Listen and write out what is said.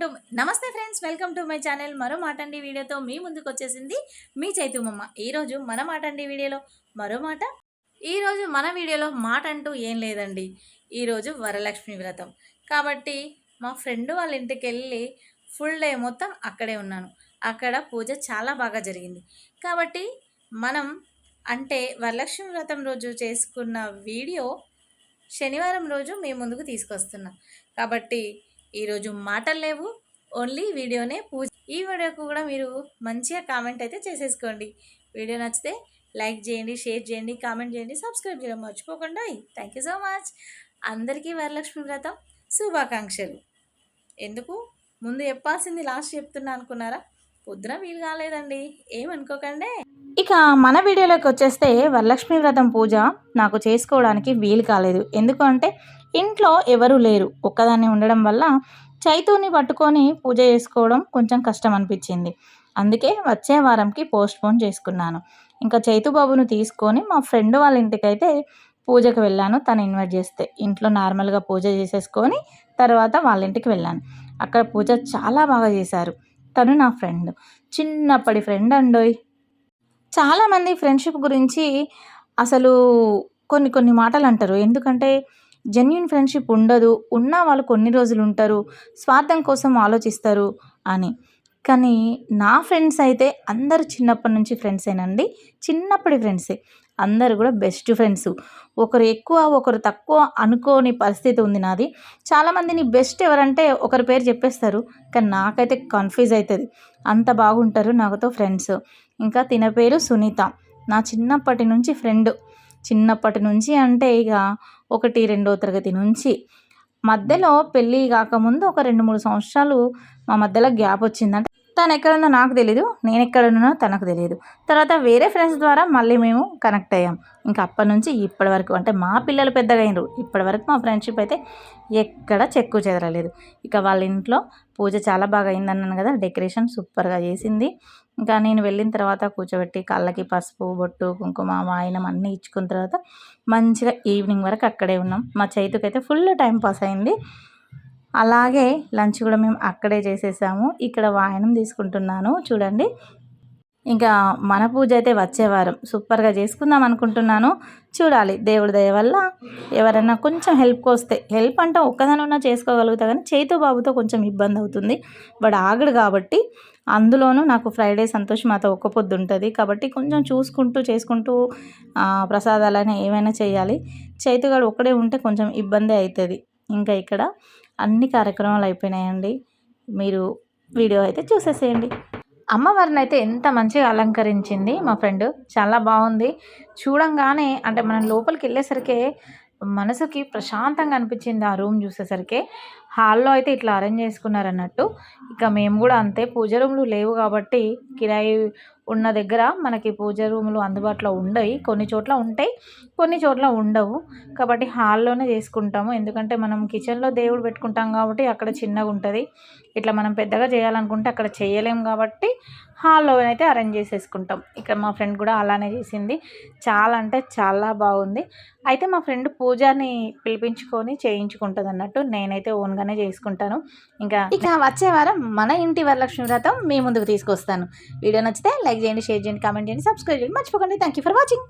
నమస్తే friends, welcome to my channel. మరో మాటండి వీడియోతో మీ ముందుకు వచ్చేసింది మీ చైతుమమ్మ. ఈరోజు మన మాటండి వీడియోలో మరో మాట. ఈరోజు మన వీడియోలో మాట అంటూ ఏం లేదండి. ఈరోజు వరలక్ష్మి వ్రతం కాబట్టి మా ఫ్రెండ్ వాళ్ళ ఇంటికి వెళ్ళి ఫుల్ డే మొత్తం అక్కడే ఉన్నాను. అక్కడ పూజ చాలా బాగా జరిగింది కాబట్టి మనం అంటే వరలక్ష్మి వ్రతం రోజు చేసుకున్న వీడియో శనివారం రోజు మీ ముందుకు తీసుకొస్తున్నాం. కాబట్టి ఈరోజు మాటలు లేవు, ఓన్లీ వీడియోనే పూజ. ఈ వీడియోకు కూడా మీరు మంచిగా కామెంట్ అయితే చేసేసుకోండి. వీడియో నచ్చితే లైక్ చేయండి, షేర్ చేయండి, కామెంట్ చేయండి, సబ్స్క్రైబ్ చేయడం మర్చిపోకుండా. Thank you so much. అందరికీ వరలక్ష్మి వ్రతం శుభాకాంక్షలు. ఎందుకు ముందు చెప్పాల్సింది లాస్ట్ చెప్తున్నా అనుకున్నారా? పొద్దున వీలు కాలేదండి, ఏమనుకోకండి. ఇక మన వీడియోలోకి వచ్చేస్తే వరలక్ష్మి వ్రతం పూజ నాకు చేసుకోవడానికి వీలు కాలేదు. ఎందుకంటే ఇంట్లో ఎవరూ లేరు, ఒక్కదాన్ని ఉండడం వల్ల చైతుని పట్టుకొని పూజ చేసుకోవడం కొంచెం కష్టం అనిపించింది. అందుకే వచ్చే వారంకి పోస్ట్పోన్ చేసుకున్నాను. ఇంకా చైతు బాబును తీసుకొని మా ఫ్రెండ్ వాళ్ళ ఇంటికైతే పూజకు వెళ్ళాను. తను ఇన్వైట్ చేస్తే ఇంట్లో నార్మల్గా పూజ చేసేసుకొని తర్వాత వాళ్ళ ఇంటికి వెళ్ళాను. అక్కడ పూజ చాలా బాగా చేశారు. తను నా ఫ్రెండ్, చిన్నప్పటి ఫ్రెండ్ అండోయ్. చాలామంది ఫ్రెండ్షిప్ గురించి అసలు కొన్ని కొన్ని మాటలు అంటారు. ఎందుకంటే జెన్యూన్ ఫ్రెండ్షిప్ ఉండదు, ఉన్న వాళ్ళు కొన్ని రోజులు ఉంటారు, స్వార్థం కోసం ఆలోచిస్తారు అని. కానీ నా ఫ్రెండ్స్ అయితే అందరూ చిన్నప్పటి నుంచి ఫ్రెండ్సేనండి, చిన్నప్పటి ఫ్రెండ్సే. అందరూ కూడా బెస్ట్ ఫ్రెండ్స్. ఒకరు ఎక్కువ ఒకరు తక్కువ అనుకోని పరిస్థితి ఉంది నాది. చాలామందిని బెస్ట్ ఎవరంటే ఒకరి పేరు చెప్పేస్తారు, కానీ నాకైతే కన్ఫ్యూజ్ అవుతుంది. అంత బాగుంటారు నాతో ఫ్రెండ్స్. ఇంకా తిన పేరు సునీత, నా చిన్నప్పటి నుంచి ఫ్రెండ్. చిన్నప్పటి నుంచి అంటే ఇక 1-2వ తరగతి నుంచి. మధ్యలో పెళ్ళి కాకముందు ఒక 2-3 సంవత్సరాలు మా మధ్యలో గ్యాప్ వచ్చిందంటే తను ఎక్కడుందో నాకు తెలియదు, నేను ఎక్కడున్నానో తనకు తెలియదు. తర్వాత వేరే ఫ్రెండ్స్ ద్వారా మళ్ళీ మేము కనెక్ట్ అయ్యాం. ఇంకా అప్పటి నుంచి ఇప్పటి వరకు అంటే మా పిల్లలు పెద్దగా అయినరు, ఇప్పటి వరకు మా ఫ్రెండ్షిప్ అయితే ఎక్కడ చెక్కు చెదరలేదు. ఇక వాళ్ళ ఇంట్లో పూజ చాలా బాగా అయిందన్నాను కదా, డెకరేషన్ సూపర్గా చేసింది. ఇంకా నేను వెళ్ళిన తర్వాత కూర్చోబెట్టి కాళ్ళకి పసుపు, బొట్టు, కుంకుమ, వాయనం అన్నీ ఇచ్చుకున్న తర్వాత మంచిగా ఈవినింగ్ వరకు అక్కడే ఉన్నాం. మా చైతుకైతే ఫుల్ టైం పాస్ అయింది. అలాగే లంచ్ కూడా మేము అక్కడే చేసేసాము. ఇక్కడ వాయనం తీసుకుంటున్నాను చూడండి. ఇంకా మన పూజ అయితే వచ్చే వారం సూపర్గా చేసుకుందాం అనుకుంటున్నాను. చూడాలి, దేవుడి దయ వల్ల ఎవరైనా కొంచెం హెల్ప్కి వస్తే. హెల్ప్ అంటే ఒక్కదానన్నా చేసుకోగలుగుతా, కానీ చైతు బాబుతో కొంచెం ఇబ్బంది అవుతుంది. వాడు ఆగడు కాబట్టి, అందులోనూ నాకు ఫ్రైడే సంతోష్ మాతో ఒక్క పొద్దు ఉంటుంది కాబట్టి కొంచెం చూసుకుంటూ చేసుకుంటూ ప్రసాదాలైనా ఏమైనా చేయాలి. చైతుగాడు ఒక్కడే ఉంటే కొంచెం ఇబ్బంది అవుతుంది. ఇంకా ఇక్కడ అన్ని కార్యక్రమాలు అయిపోయినాయండి. మీరు వీడియో అయితే చూసేసేయండి. అమ్మవారిని అయితే ఎంత మంచిగా అలంకరించింది మా ఫ్రెండ్, చాలా బాగుంది. చూడంగానే అంటే మనం లోపలికి వెళ్ళేసరికి మనసుకి ప్రశాంతంగా అనిపించింది. ఆ రూమ్ చూసేసరికి హాల్లో అయితే ఇట్లా అరేంజ్ చేసుకున్నారన్నట్టు. ఇక మేము కూడా అంతే, పూజ రూమ్లు లేవు కాబట్టి కిరాయి ఉన్న దగ్గర మనకి పూజ రూములు అందుబాటులో ఉండవు. కొన్ని చోట్ల ఉంటాయి, కొన్ని చోట్ల ఉండవు. కాబట్టి హాల్లోనే చేసుకుంటాము. ఎందుకంటే మనం కిచెన్లో దేవుడు పెట్టుకుంటాం కాబట్టి అక్కడ చిన్నగా ఉంటుంది. ఇట్లా మనం పెద్దగా చేయాలనుకుంటే అక్కడ చేయలేము కాబట్టి హాల్లోనైతే అరేంజ్ చేసేసుకుంటాం. ఇక్కడ మా ఫ్రెండ్ కూడా అలానే చేసింది. చాలా అంటే చాలా బాగుంది. అయితే మా ఫ్రెండ్ పూజని పిలిపించుకొని చేయించుకుంటుంది అన్నట్టు. నేనైతే ఓన్గానే చేసుకుంటాను. ఇక వచ్చే వారం మన ఇంటి వరలక్ష్మి వ్రతం మీ ముందుకు తీసుకొస్తాను. వీడియో నచ్చితే లైక్ చేయండి, షేర్ చేయండి, కామెంట్ చేయండి, సబ్స్క్రైబ్ చేయండి మర్చిపోకండి. Thank you for watching.